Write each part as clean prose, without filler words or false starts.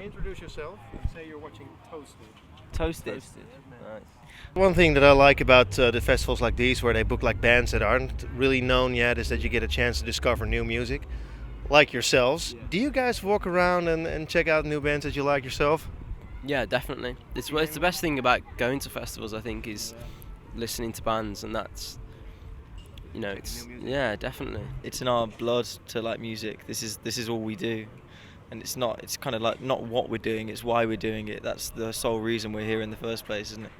Introduce yourself and say you're watching Toasted. Toasted. Nice. One thing that I like about the festivals like these, where they book like bands that aren't really known yet, is that you get a chance to discover new music, like yourselves. Do you guys walk around and check out new bands that you like yourself? Yeah, definitely. It's the best thing about going to festivals, I think, is listening to bands, and that's it's yeah, definitely. It's in our blood to like music. This is all we do, and it's kind of like not what we're doing, it's why we're doing it. That's the sole reason we're here in the first place, isn't it?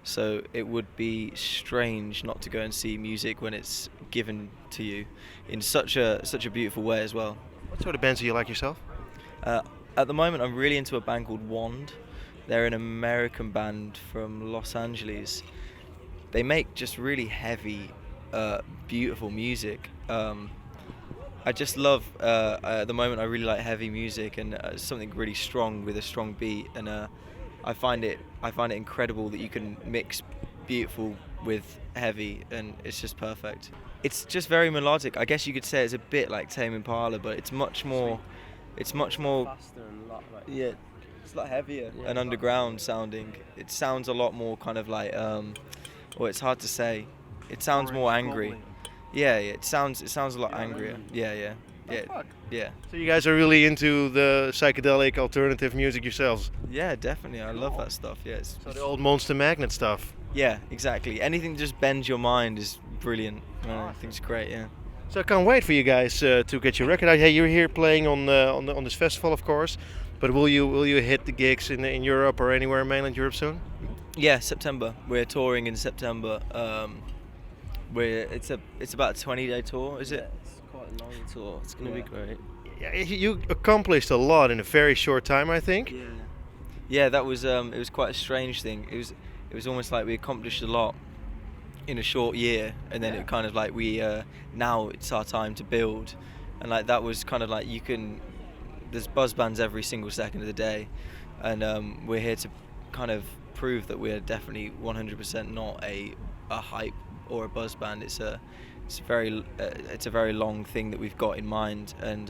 So it would be strange not to go and see music when it's given to you in such a beautiful way as well. What sort of bands do you like yourself? Uh, at the moment, I'm really into a band called Wand. They're an American band from Los Angeles. They make just really heavy, beautiful music. I just love, at the moment, I really like heavy music and something really strong with a strong beat. And I find it incredible that you can mix beautiful with heavy, and it's just perfect. It's just very melodic. I guess you could say it's a bit like Tame Impala, but it's much more. It's much more. Faster and a lot like. Yeah, it's a lot heavier and underground sounding. It sounds a lot more kind of like. Well, it's hard to say. It sounds more angry. Yeah, it sounds a lot angrier. Yeah. Yeah. So you guys are really into the psychedelic alternative music yourselves? Yeah, definitely. I love that stuff. Yeah. So the old Monster Magnet stuff? Yeah, exactly. Anything that just bends your mind is brilliant. I think it's great. Yeah. So I can't wait for you guys to get your record out. Hey, you're here playing on this festival, of course, but will you hit the gigs in Europe or anywhere in mainland Europe soon? Yeah, September. We're touring in September. It's about a 20-day tour, is it? It's quite a long tour. It's gonna be great. Yeah, you accomplished a lot in a very short time, I think. Yeah, that was it was quite a strange thing. It was almost like we accomplished a lot in a short year, and then it kind of like we now it's our time to build, and like that was kind of like there's buzz bands every single second of the day, and we're here to kind of prove that we're definitely 100% not a hype or a buzz band. It's a very long thing that we've got in mind, and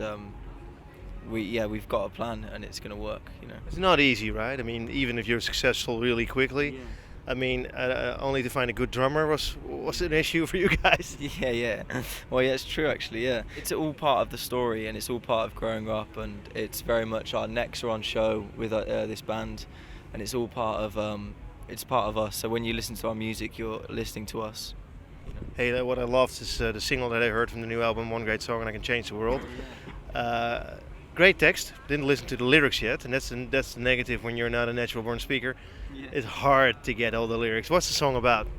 we've got a plan, and it's gonna work. It's not easy, right? I mean, even if you're successful really quickly. I mean, only to find a good drummer was an issue for you guys. Yeah. Well, yeah, it's true actually. Yeah, it's all part of the story, and it's all part of growing up, and it's very much our necks are on show with this band, and it's all part of us. So when you listen to our music, you're listening to us. Hey, what I loved is the single that I heard from the new album, One Great Song and I Can Change the World. Great text. Didn't listen to the lyrics yet, and that's the negative when you're not a natural born speaker. Yeah. It's hard to get all the lyrics. What's the song about?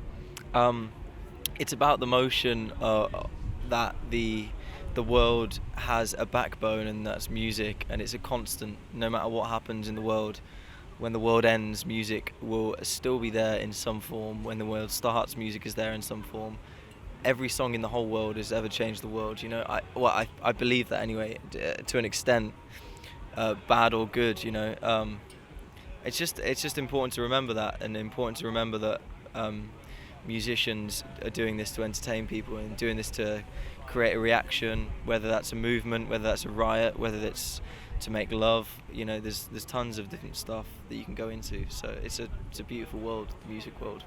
It's about the motion that the world has a backbone, and that's music, and it's a constant. No matter what happens in the world, when the world ends, music will still be there in some form. When the world starts, music is there in some form. Every song in the whole world has ever changed the world. I believe that anyway, to an extent, bad or good. It's just important to remember that, and important to remember that musicians are doing this to entertain people and doing this to create a reaction, whether that's a movement, whether that's a riot, whether it's to make love. There's tons of different stuff that you can go into. So it's a beautiful world, the music world.